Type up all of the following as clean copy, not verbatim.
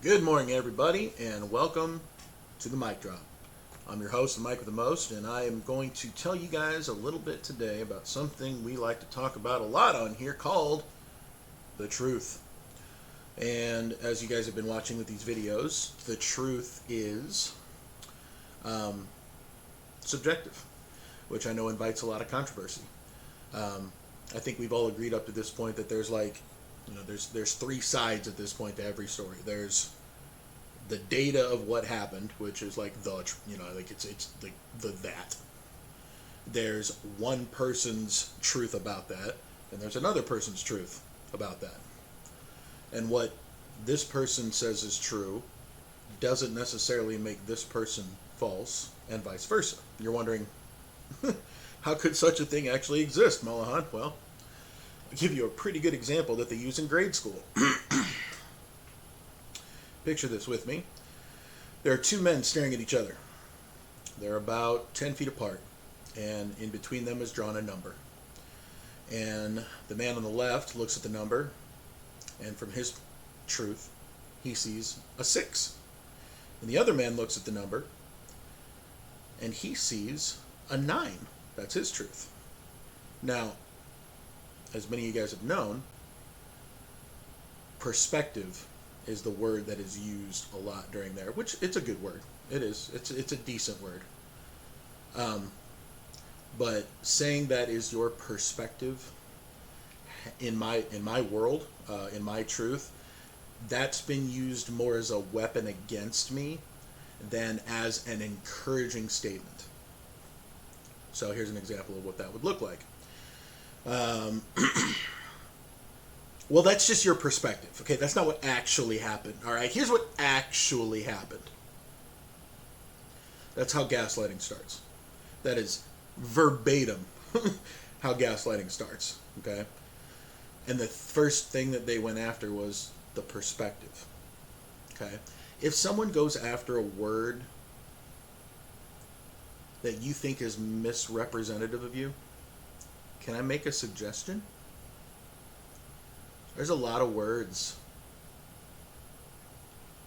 Good morning, everybody, and welcome to the Mic Drop. I'm your host, the Mike with the Most, and I am going to tell you guys a little bit today about something we like to talk about a lot on here called the truth. And as you guys have been watching with these videos, the truth is subjective, which I know invites a lot of controversy. I think we've all agreed up to this point that there's there's three sides at this point to every story. There's the data of what happened, which is like it's like that. There's one person's truth about that, and there's another person's truth about that. And what this person says is true doesn't necessarily make this person false, and vice versa. You're wondering, how could such a thing actually exist, Malahan? Well, I'll give you a pretty good example that they use in grade school. Picture this with me. There are two men staring at each other. They're about 10 feet apart, and in between them is drawn a number. And the man on the left looks at the number, and from his truth, he sees a 6. And the other man looks at the number, and he sees a 9. That's his truth. Now, as many of you guys have known, perspective is the word that is used a lot during there, which it's a good word. It is. It's a decent word. But saying that is your perspective in my world, in my truth, that's been used more as a weapon against me than as an encouraging statement. So here's an example of what that would look like. Well, that's just your perspective. Okay, that's not what actually happened. All right, here's what actually happened. That's how gaslighting starts. That is verbatim how gaslighting starts. Okay, and the first thing that they went after was the perspective. Okay, if someone goes after a word that you think is misrepresentative of you, can I make a suggestion? There's a lot of words.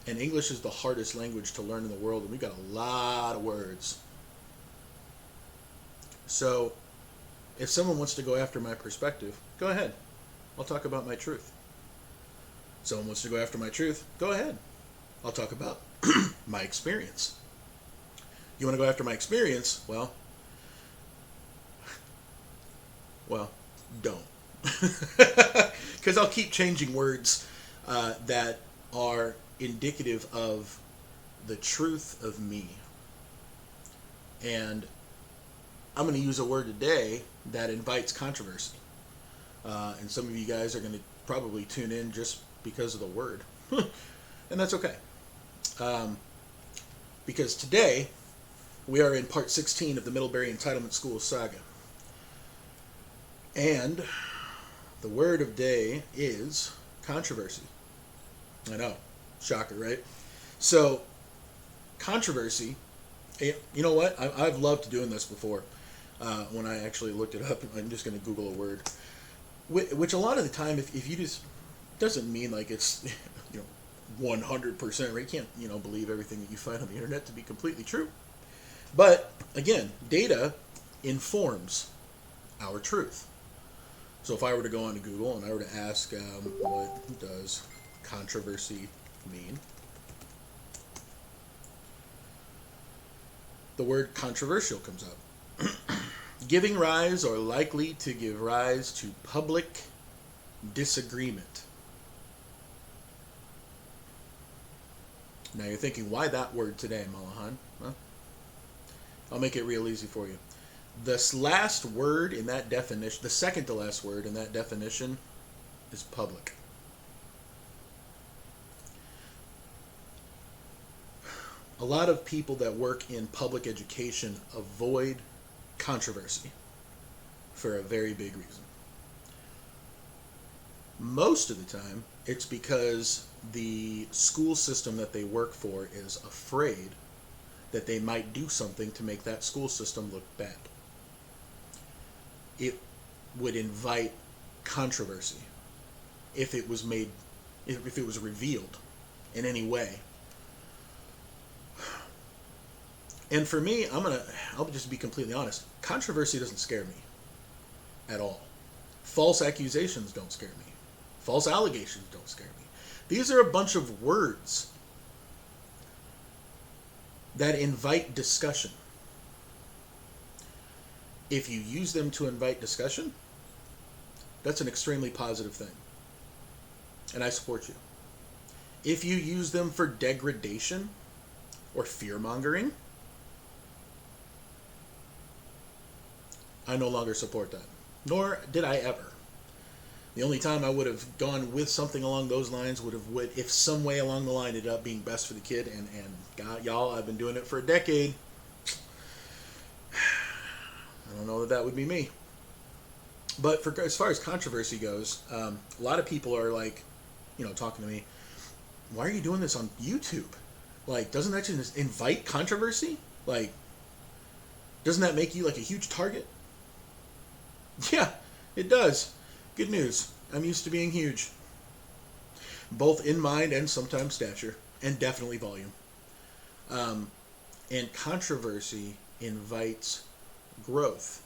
And English is the hardest language to learn in the world, and we've got a lot of words. So, if someone wants to go after my perspective, go ahead. I'll talk about my truth. Someone wants to go after my truth, go ahead. I'll talk about my experience. You want to go after my experience? Well, don't. Because I'll keep changing words that are indicative of the truth of me. And I'm going to use a word today that invites controversy. And some of you guys are going to probably tune in just because of the word. And that's okay. Because today we are in part 16 of the Middlebury Entitlement School Saga. And the word of day is controversy. I know. Shocker, right? So, controversy, you know what? I've loved doing this before. When I actually looked it up, I'm just going to Google a word. Which a lot of the time, if you just, doesn't mean like it's, 100%, right? You can't, believe everything that you find on the internet to be completely true. But, again, data informs our truth. So if I were to go onto Google and I were to ask, what does controversy mean? The word controversial comes up. Giving rise or likely to give rise to public disagreement. Now you're thinking, why that word today, Malahan? Well, I'll make it real easy for you. This last word in that definition, the second to last word in that definition, is public. A lot of people that work in public education avoid controversy for a very big reason. Most of the time, it's because the school system that they work for is afraid that they might do something to make that school system look bad. It would invite controversy if it was revealed in any way. And for me, I'll just be completely honest. Controversy doesn't scare me at all. False accusations don't scare me. False allegations don't scare me. These are a bunch of words that invite discussion. If you use them to invite discussion, that's an extremely positive thing. And I support you. If you use them for degradation or fear-mongering, I no longer support that. Nor did I ever. The only time I would have gone with something along those lines would have if some way along the line ended up being best for the kid. And God, y'all, I've been doing it for a decade. I don't know that would be me. But as far as controversy goes, a lot of people are like, talking to me, why are you doing this on YouTube? Like, doesn't that just invite controversy? Like, doesn't that make you like a huge target? Yeah, it does. Good news. I'm used to being huge. Both in mind and sometimes stature. And definitely volume. And controversy invites growth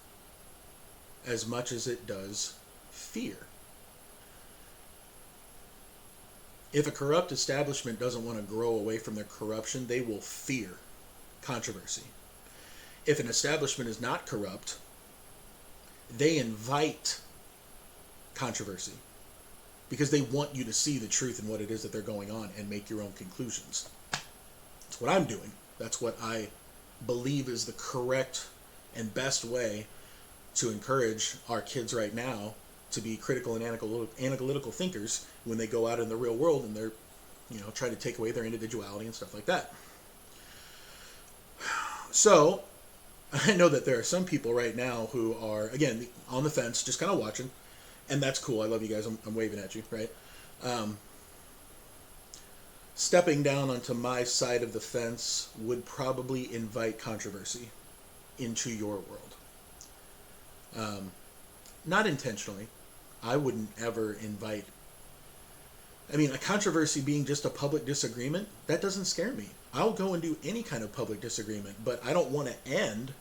as much as it does fear. If a corrupt establishment doesn't want to grow away from their corruption, they will fear controversy. If an establishment is not corrupt, they invite controversy because they want you to see the truth in what it is that they're going on and make your own conclusions. That's what I'm doing. That's what I believe is the correct and best way to encourage our kids right now to be critical and analytical thinkers when they go out in the real world and they're, try to take away their individuality and stuff like that. So, I know that there are some people right now who are, again, on the fence, just kind of watching, and that's cool. I love you guys. I'm waving at you, right? Stepping down onto my side of the fence would probably invite controversy into your world. Not intentionally. I wouldn't ever invite... a controversy being just a public disagreement, that doesn't scare me. I'll go and do any kind of public disagreement, but I don't want to end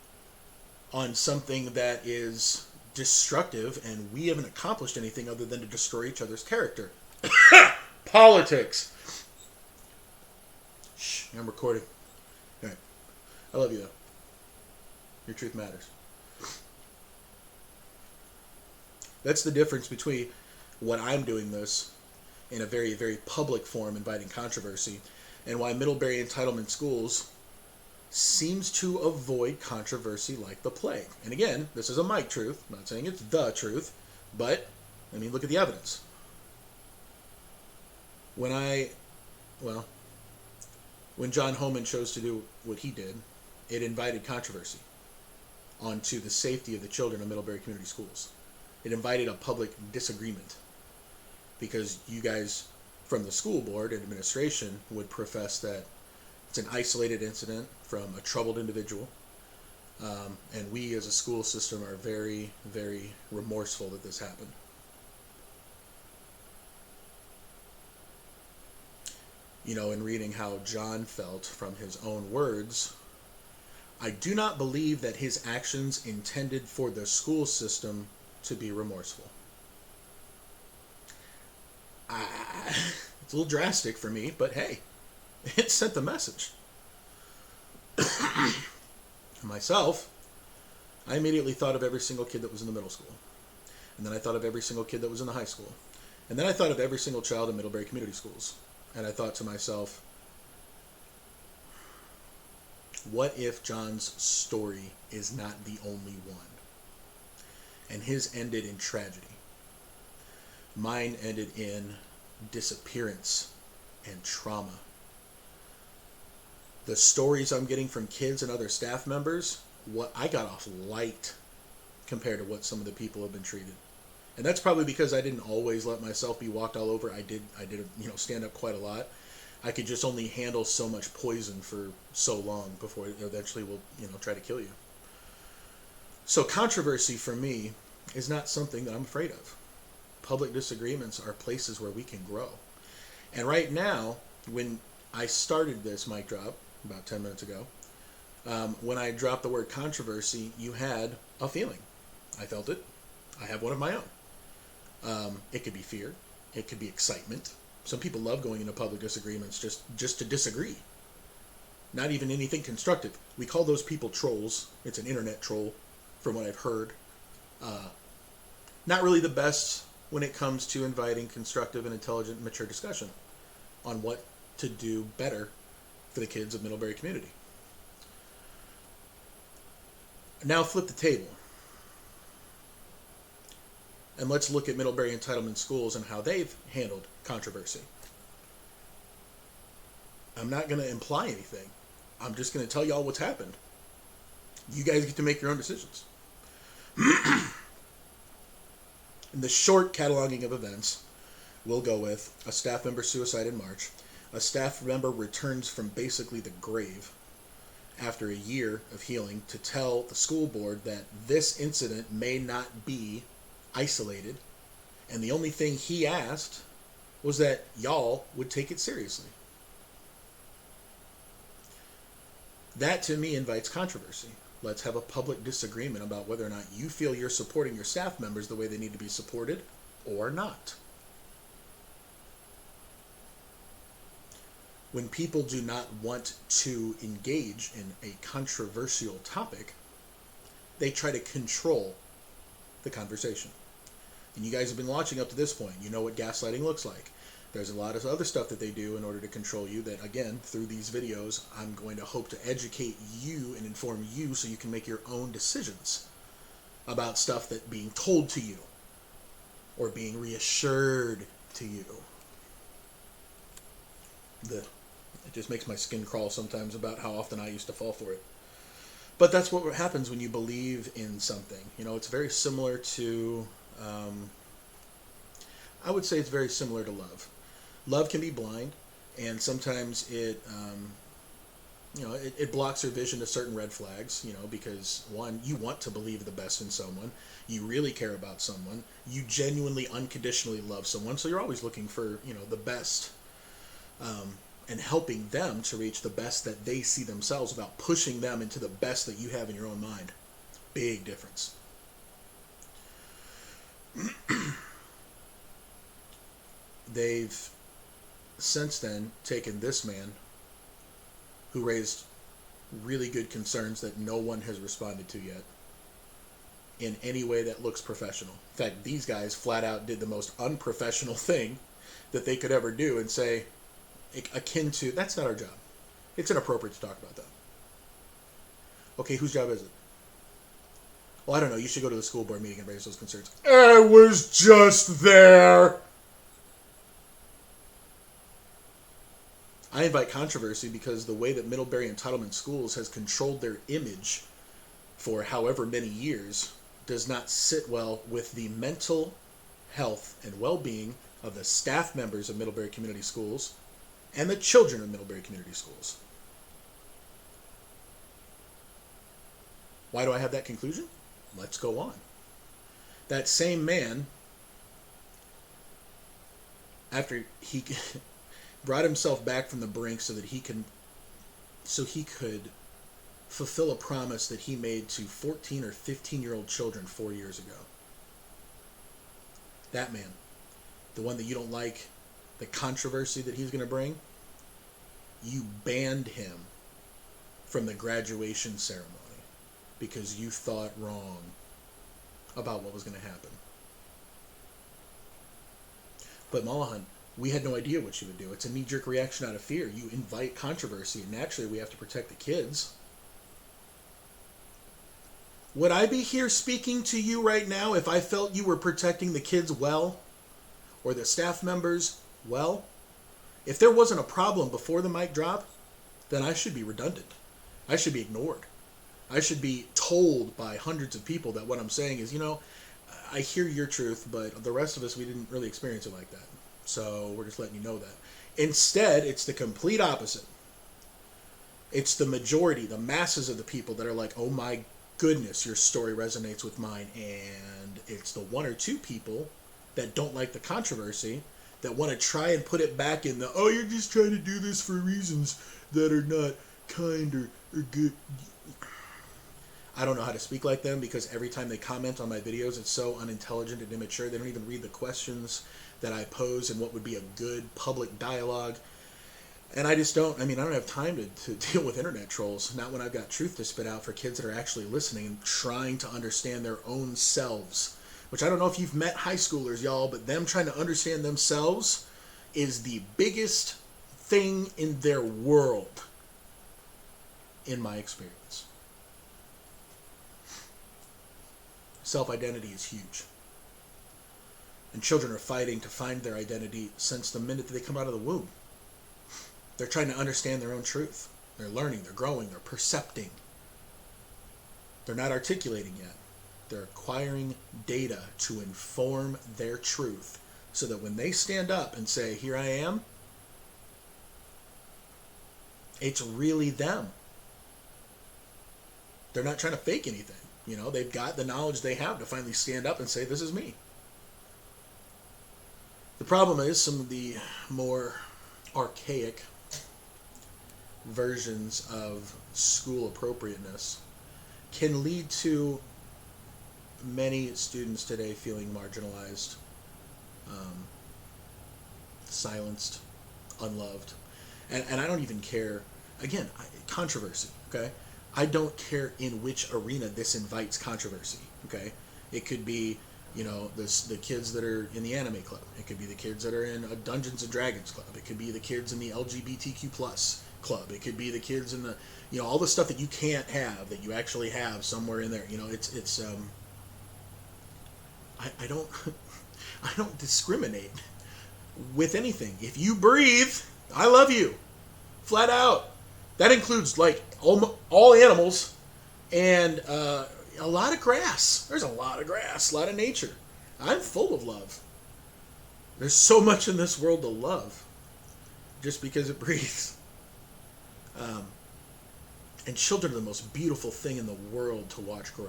on something that is destructive and we haven't accomplished anything other than to destroy each other's character. Politics. Shh, I'm recording. All right. I love you, though. Your truth matters. That's the difference between what I'm doing this in a very, very public form, inviting controversy, and why Middlebury Entitlement Schools seems to avoid controversy like the plague. And again, this is a mic truth. I'm not saying it's the truth, but, look at the evidence. When John Homan chose to do what he did, it invited controversy onto the safety of the children of Middlebury Community Schools. It invited a public disagreement because you guys from the school board and administration would profess that it's an isolated incident from a troubled individual, and we as a school system are very, very remorseful that this happened. In reading how John felt from his own words, I do not believe that his actions intended for the school system to be remorseful. It's a little drastic for me, but hey, it sent the message. Myself, I immediately thought of every single kid that was in the middle school. And then I thought of every single kid that was in the high school. And then I thought of every single child in Middlebury Community Schools. And I thought to myself, what if John's story is not the only one? And his ended in tragedy. Mine ended in disappearance and trauma. The stories I'm getting from kids and other staff members, what I got off light compared to what some of the people have been treated. And that's probably because I didn't always let myself be walked all over. I did stand up quite a lot. I could just only handle so much poison for so long before it eventually will, try to kill you. So controversy for me is not something that I'm afraid of. Public disagreements are places where we can grow. And right now, when I started this mic drop about 10 minutes ago, when I dropped the word controversy, you had a feeling. I felt it. I have one of my own. It could be fear. It could be excitement. Some people love going into public disagreements just to disagree. Not even anything constructive. We call those people trolls. It's an internet troll, from what I've heard. Not really the best when it comes to inviting constructive and intelligent and mature discussion on what to do better for the kids of Middlebury community. Now flip the table. And let's look at Middlebury Entitlement schools and how they've handled controversy. I'm not going to imply anything. I'm just going to tell y'all what's happened. You guys get to make your own decisions. In the short cataloging of events, we'll go with a staff member suicide in March. A staff member returns from basically the grave after a year of healing to tell the school board that this incident may not be isolated, and the only thing he asked was that y'all would take it seriously. That to me invites controversy. Let's have a public disagreement about whether or not you feel you're supporting your staff members the way they need to be supported or not. When people do not want to engage in a controversial topic, they try to control the conversation. And you guys have been watching up to this point. You know what gaslighting looks like. There's a lot of other stuff that they do in order to control you that, again, through these videos, I'm going to hope to educate you and inform you so you can make your own decisions about stuff that being told to you or being reassured to you. It just makes my skin crawl sometimes about how often I used to fall for it. But that's what happens when you believe in something. You know, it's very similar to, I would say it's very similar to love. Love can be blind, and sometimes it blocks your vision to certain red flags, because one, you want to believe the best in someone, you really care about someone, you genuinely, unconditionally love someone, so you're always looking for, the best, and helping them to reach the best that they see themselves without pushing them into the best that you have in your own mind. Big difference. They've since then taken this man who raised really good concerns that no one has responded to yet in any way that looks professional. In fact, these guys flat out did the most unprofessional thing that they could ever do and say, akin to, that's not our job. It's inappropriate to talk about that. Okay, whose job is it? Well, I don't know. You should go to the school board meeting and raise those concerns. I was just there. I invite controversy because the way that Middlebury Entitlement Schools has controlled their image for however many years does not sit well with the mental health and well-being of the staff members of Middlebury Community Schools and the children of Middlebury Community Schools. Why do I have that conclusion? Let's go on. That same man, after he brought himself back from the brink so he could fulfill a promise that he made to 14 or 15-year-old children 4 years ago. That man, the one that you don't like, the controversy that he's going to bring, you banned him from the graduation ceremony because you thought wrong about what was going to happen. But Malahan, we had no idea what you would do. It's a knee-jerk reaction out of fear. You invite controversy, and naturally we have to protect the kids. Would I be here speaking to you right now if I felt you were protecting the kids well? Or the staff members well? If there wasn't a problem before the mic drop, then I should be redundant. I should be ignored. I should be told by hundreds of people that what I'm saying is, I hear your truth, but the rest of us, we didn't really experience it like that. So we're just letting you know that. Instead, it's the complete opposite. It's the majority, the masses of the people that are like, oh my goodness, your story resonates with mine. And it's the one or two people that don't like the controversy that want to try and put it back in the, oh, you're just trying to do this for reasons that are not kind or good. I don't know how to speak like them, because every time they comment on my videos, it's so unintelligent and immature. They don't even read the questions that I pose and what would be a good public dialogue. And I just don't, I don't have time to deal with internet trolls. Not when I've got truth to spit out for kids that are actually listening and trying to understand their own selves. Which I don't know if you've met high schoolers, y'all, but them trying to understand themselves is the biggest thing in their world, in my experience. Self-identity is huge. And children are fighting to find their identity since the minute that they come out of the womb. They're trying to understand their own truth. They're learning, they're growing, they're percepting. They're not articulating yet. They're acquiring data to inform their truth, so that when they stand up and say, here I am, it's really them. They're not trying to fake anything. They've got the knowledge they have to finally stand up and say, this is me. The problem is some of the more archaic versions of school appropriateness can lead to many students today feeling marginalized, silenced, unloved. And I don't even care, again, controversy, okay? I don't care in which arena this invites controversy, okay? It could be, the kids that are in the anime club. It could be the kids that are in a Dungeons and Dragons club. It could be the kids in the LGBTQ plus club. It could be the kids in the, all the stuff that you can't have, that you actually have somewhere in there. I don't, I don't discriminate with anything. If you breathe, I love you, flat out. That includes like all animals and a lot of grass. There's a lot of grass, a lot of nature. I'm full of love. There's so much in this world to love, just because it breathes. And children are the most beautiful thing in the world to watch grow.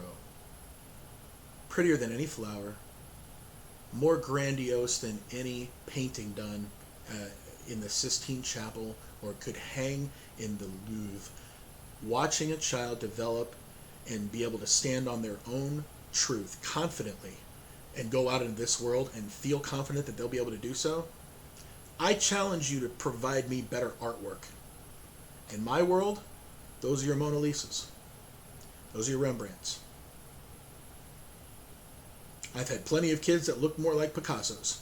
Prettier than any flower, more grandiose than any painting done in the Sistine Chapel, or could hang in the Louvre. Watching a child develop and be able to stand on their own truth confidently and go out into this world and feel confident that they'll be able to do so, I challenge you to provide me better artwork. In my world, those are your Mona Lisas. Those are your Rembrandts. I've had plenty of kids that look more like Picassos.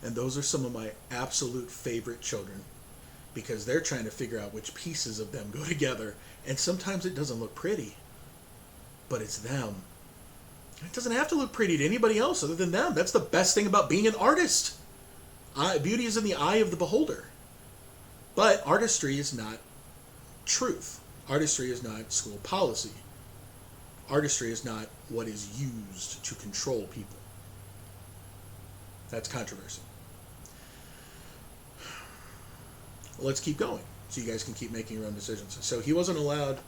And those are some of my absolute favorite children, because they're trying to figure out which pieces of them go together. And sometimes it doesn't look pretty, but it's them. It doesn't have to look pretty to anybody else other than them. That's the best thing about being an artist. Beauty is in the eye of the beholder. But artistry is not truth. Artistry is not school policy. Artistry is not what is used to control people. That's controversy. Let's keep going so you guys can keep making your own decisions. So he wasn't allowed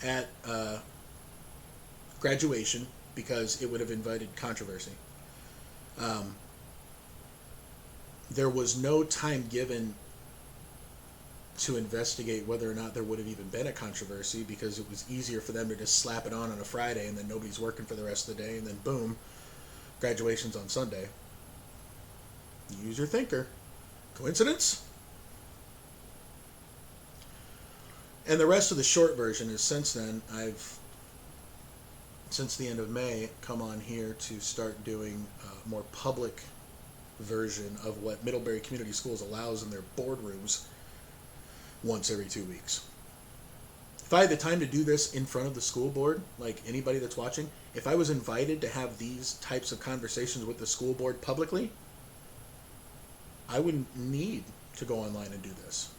at graduation because it would have invited controversy. There was no time given to investigate whether or not there would have even been a controversy, because it was easier for them to just slap it on a Friday and then nobody's working for the rest of the day, and then boom, graduation's on Sunday. Use your thinker. Coincidence? And the rest of the short version is, since then, since the end of May, come on here to start doing a more public version of what Middlebury Community Schools allows in their boardrooms once every 2 weeks. If I had the time to do this in front of the school board, like anybody that's watching, if I was invited to have these types of conversations with the school board publicly, I wouldn't need to go online and do this.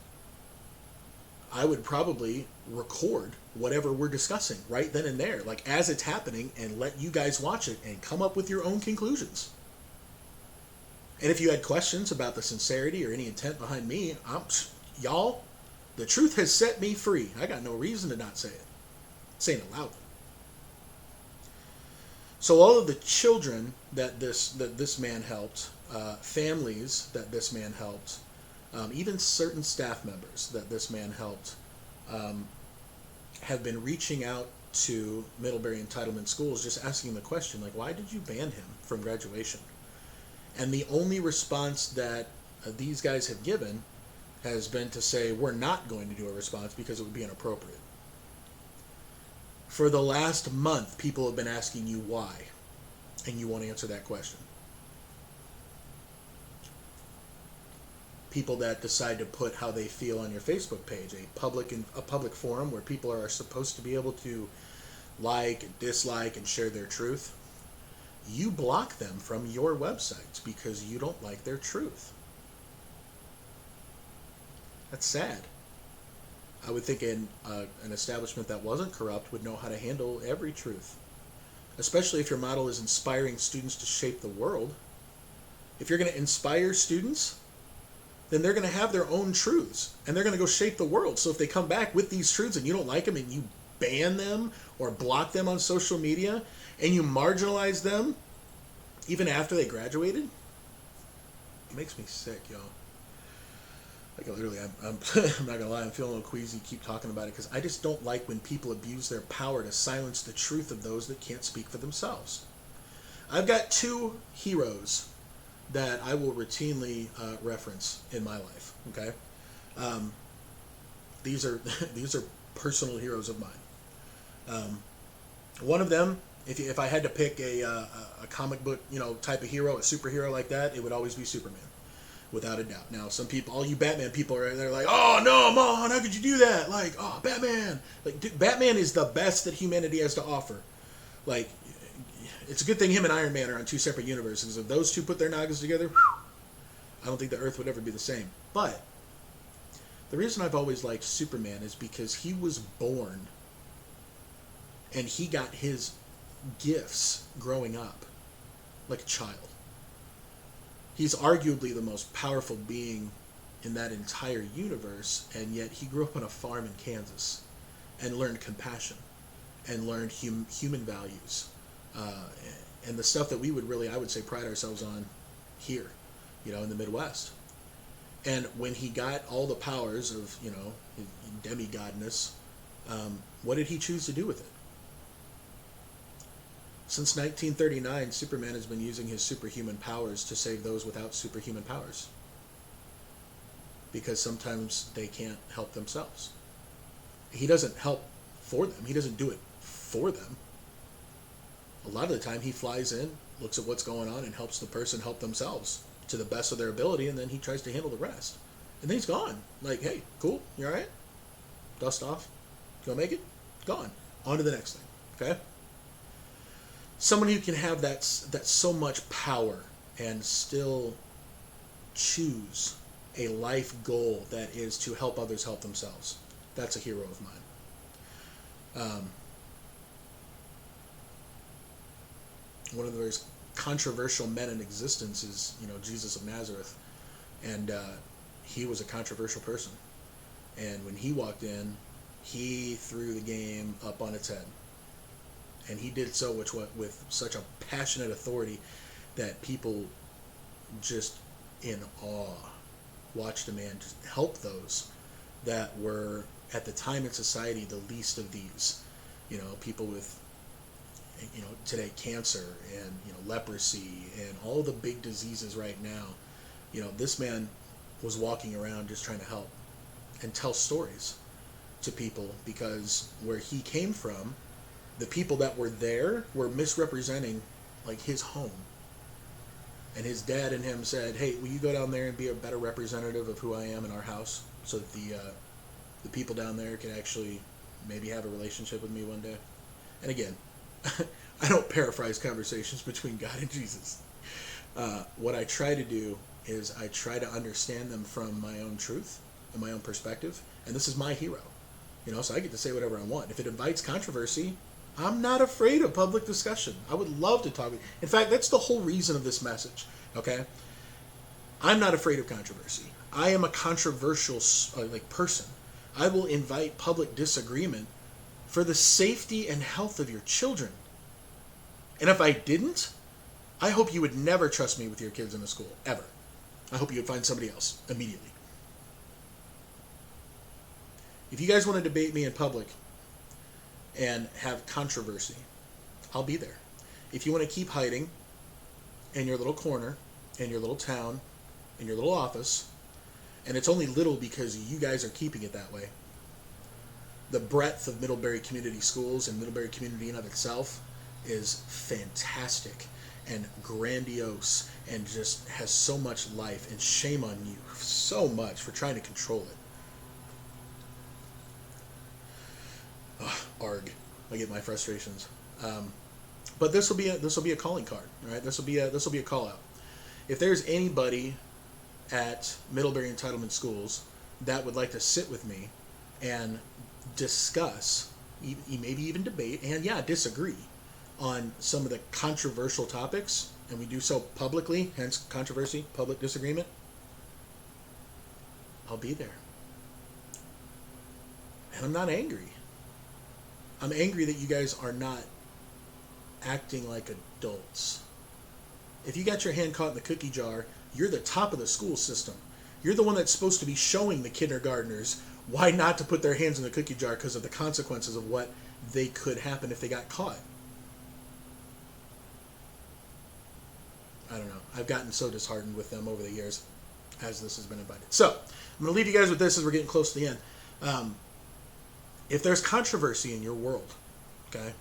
I would probably record whatever we're discussing right then and there, like as it's happening, and let you guys watch it and come up with your own conclusions. And if you had questions about the sincerity or any intent behind me, y'all, the truth has set me free. I got no reason to not say it. Saying it loudly. So all of the children that this man helped, families that this man helped, even certain staff members that this man helped, have been reaching out to Middlebury Entitlement schools, just asking the question, like, why did you ban him from graduation? And the only response that these guys have given has been to say, we're not going to do a response because it would be inappropriate. For the last month, people have been asking you why, and you won't answer that question. People that decide to put how they feel on your Facebook page, a public forum where people are supposed to be able to like and dislike and share their truth, you block them from your websites because you don't like their truth. That's sad. I would think an establishment that wasn't corrupt would know how to handle every truth, especially if your model is inspiring students to shape the world. If you're going to inspire students, then they're going to have their own truths, and they're going to go shape the world. So if they come back with these truths and you don't like them and you ban them or block them on social media and you marginalize them even after they graduated, it makes me sick, y'all. Like, literally, I'm I'm not gonna lie, I'm feeling a little queasy, keep talking about it, because I just don't like when people abuse their power to silence the truth of those that can't speak for themselves. I've got two heroes that I will routinely reference in my life. Okay, these are personal heroes of mine. One of them, if I had to pick a comic book, type of hero, a superhero like that, it would always be Superman, without a doubt. Now, some people, all you Batman people are they're like, oh no, Mon, how could you do that? Like, oh, Batman. Like, dude, Batman is the best that humanity has to offer. Like, it's a good thing him and Iron Man are on two separate universes. If those two put their noggins together, I don't think the Earth would ever be the same. But the reason I've always liked Superman is because he was born and he got his gifts growing up like a child. He's arguably the most powerful being in that entire universe, and yet he grew up on a farm in Kansas and learned compassion and learned human values. And the stuff that we would really, I would say, pride ourselves on here, in the Midwest. And when he got all the powers of, demigodness, what did he choose to do with it? Since 1939, Superman has been using his superhuman powers to save those without superhuman powers. Because sometimes they can't help themselves. He doesn't help for them. He doesn't do it for them. A lot of the time he flies in, looks at what's going on, and helps the person help themselves to the best of their ability, and then he tries to handle the rest. And then he's gone. Like, hey, cool, you alright? Dust off. You gonna make it? Gone. On to the next thing. Okay? Someone who can have that so much power and still choose a life goal that is to help others help themselves. That's a hero of mine. One of the most controversial men in existence is, Jesus of Nazareth. And he was a controversial person. And when he walked in, he threw the game up on its head. And he did so with such a passionate authority that people just in awe watched a man just help those that were, at the time in society, the least of these. People with, today, cancer and, leprosy and all the big diseases right now. This man was walking around just trying to help and tell stories to people, because where he came from, the people that were there were misrepresenting, like, his home. And his dad and him said, hey, will you go down there and be a better representative of who I am in our house, so that the people down there can actually maybe have a relationship with me one day? And again, I don't paraphrase conversations between God and Jesus. What I try to do is I try to understand them from my own truth and my own perspective. And this is my hero. So I get to say whatever I want. If it invites controversy, I'm not afraid of public discussion. I would love to talk. In fact, that's the whole reason of this message. Okay? I'm not afraid of controversy. I am a controversial person. I will invite public disagreement for the safety and health of your children And if I didn't, I hope you would never trust me with your kids in the school, ever. I hope you would find somebody else immediately. If you guys want to debate me in public and have controversy, I'll be there. If you want to keep hiding in your little corner, in your little town, in your little office, and it's only little because you guys are keeping it that way, the breadth of Middlebury Community Schools and Middlebury Community in of itself is fantastic and grandiose and just has so much life, and shame on you so much for trying to control it. Arg, I get my frustrations. But this will be a calling card, all right? This will be a call out. If there's anybody at Middlebury Entitlement Schools that would like to sit with me and discuss, maybe even debate, and disagree on some of the controversial topics, and we do so publicly, hence controversy, public disagreement, I'll be there. And I'm not angry. I'm angry that you guys are not acting like adults. If you got your hand caught in the cookie jar, you're the top of the school system. You're the one that's supposed to be showing the kindergartners why not to put their hands in the cookie jar because of the consequences of what they could happen if they got caught. I don't know. I've gotten so disheartened with them over the years as this has been invited. So, I'm going to leave you guys with this as we're getting close to the end. If there's controversy in your world, okay,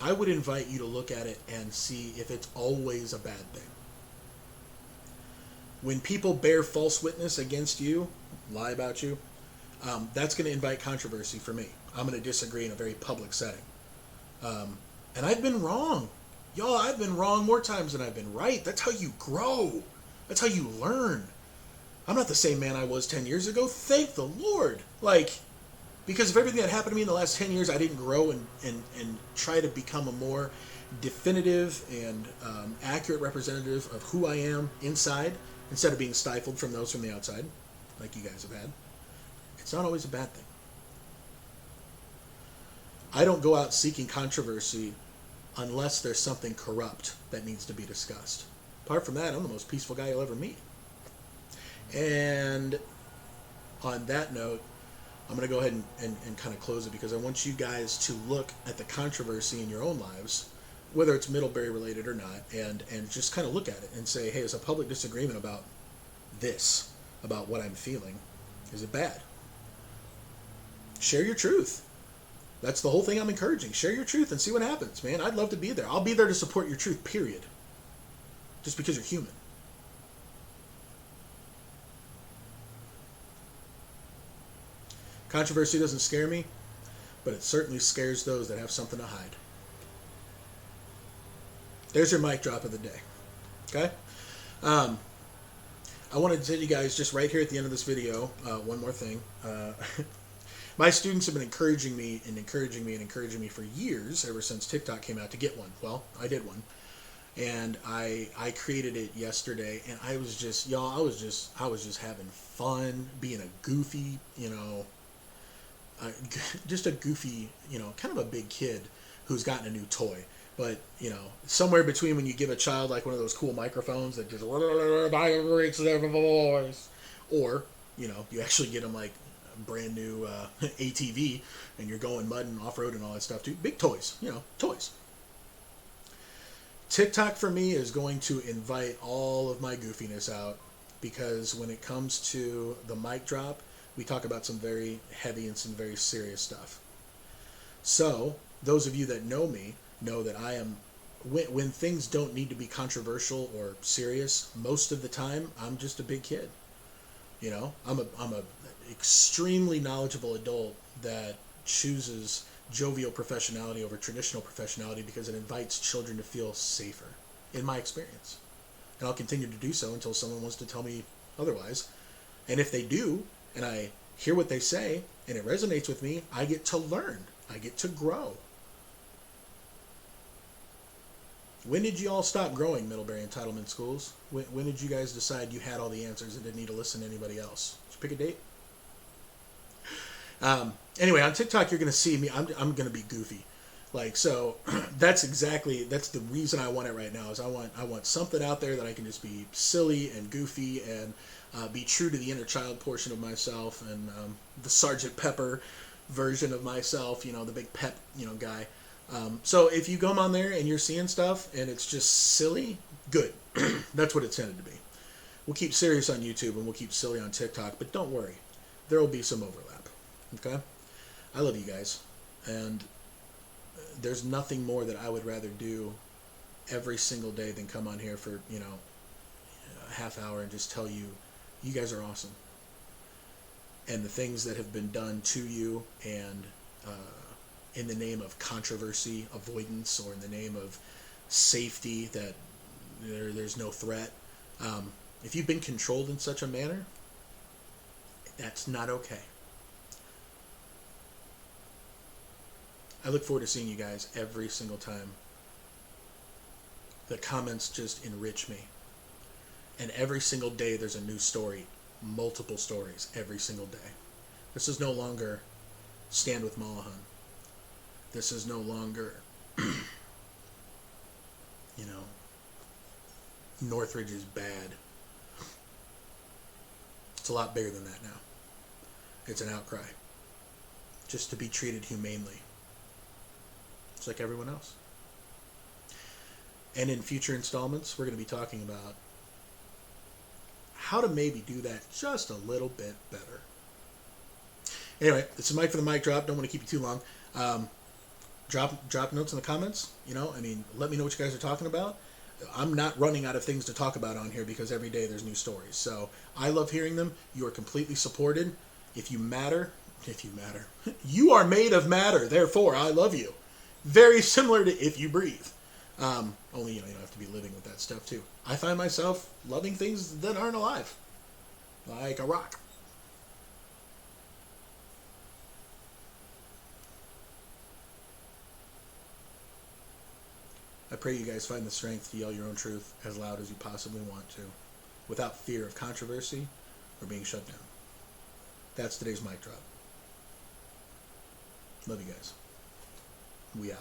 I would invite you to look at it and see if it's always a bad thing. When people bear false witness against you, lie about you, that's going to invite controversy for me. I'm going to disagree in a very public setting. And I've been wrong. Y'all, I've been wrong more times than I've been right. That's how you grow. That's how you learn. I'm not the same man I was 10 years ago. Thank the Lord. Because of everything that happened to me in the last 10 years, I didn't grow and try to become a more definitive and accurate representative of who I am inside, instead of being stifled from those from the outside, like you guys have had. It's not always a bad thing. I don't go out seeking controversy unless there's something corrupt that needs to be discussed. Apart from that, I'm the most peaceful guy you'll ever meet. And on that note, I'm going to go ahead and kind of close it, because I want you guys to look at the controversy in your own lives, whether it's Middlebury related or not, and just kind of look at it and say, hey, is a public disagreement about this, about what I'm feeling, is it bad? Share your truth. That's the whole thing I'm encouraging. Share your truth and see what happens, man. I'd love to be there. I'll be there to support your truth, period. Just because you're human. Controversy doesn't scare me, but it certainly scares those that have something to hide. There's your mic drop of the day. Okay? I wanted to tell you guys just right here at the end of this video, one more thing. My students have been encouraging me for years, ever since TikTok came out, to get one. Well, I did one. And I created it yesterday, and I was just having fun, being a goofy, just a goofy, kind of a big kid who's gotten a new toy. But, somewhere between when you give a child like one of those cool microphones that just vibrates their voice, or, you actually get them like a brand new ATV and you're going mud and off-road and all that stuff too. Big toys, toys. TikTok for me is going to invite all of my goofiness out, because when it comes to the mic drop, we talk about some very heavy and some very serious stuff. So, those of you that know me know that I am, when things don't need to be controversial or serious, most of the time, I'm just a big kid. I'm a extremely knowledgeable adult that chooses jovial professionality over traditional professionality because it invites children to feel safer, in my experience. And I'll continue to do so until someone wants to tell me otherwise. And if they do, and I hear what they say, and it resonates with me, I get to learn. I get to grow. When did you all stop growing, Middlebury Entitlement Schools? When did you guys decide you had all the answers and didn't need to listen to anybody else? Did you pick a date? Anyway, on TikTok, you're going to see me. I'm going to be goofy. Like, so that's the reason I want it right now. Is I want something out there that I can just be silly and goofy and be true to the inner child portion of myself, and the Sergeant Pepper version of myself, the big pep, guy. So if you come on there and you're seeing stuff and it's just silly, good. That's what it's intended to be. We'll keep serious on YouTube and we'll keep silly on TikTok, but don't worry, there will be some overlap. Okay? I love you guys, and there's nothing more that I would rather do every single day than come on here for a half hour and just tell you, you guys are awesome, and the things that have been done to you, and in the name of controversy avoidance, or in the name of safety, that there's no threat. If you've been controlled in such a manner, that's not okay. I look forward to seeing you guys every single time. The comments just enrich me. And every single day there's a new story, multiple stories every single day. This is no longer Stand with Malahan. This is no longer, Northridge is bad. It's a lot bigger than that now. It's an outcry. Just to be treated humanely. Just like everyone else. And in future installments, we're going to be talking about how to maybe do that just a little bit better. Anyway, this is Mike for the Mic Drop. Don't want to keep you too long. Drop notes in the comments. Let me know what you guys are talking about. I'm not running out of things to talk about on here because every day there's new stories. So I love hearing them. You are completely supported. If you matter, you are made of matter. Therefore, I love you. Very similar to If You Breathe. Only, you don't have to be living with that stuff too. I find myself loving things that aren't alive. Like a rock. I pray you guys find the strength to yell your own truth as loud as you possibly want to, without fear of controversy or being shut down. That's today's Mic Drop. Love you guys. We out.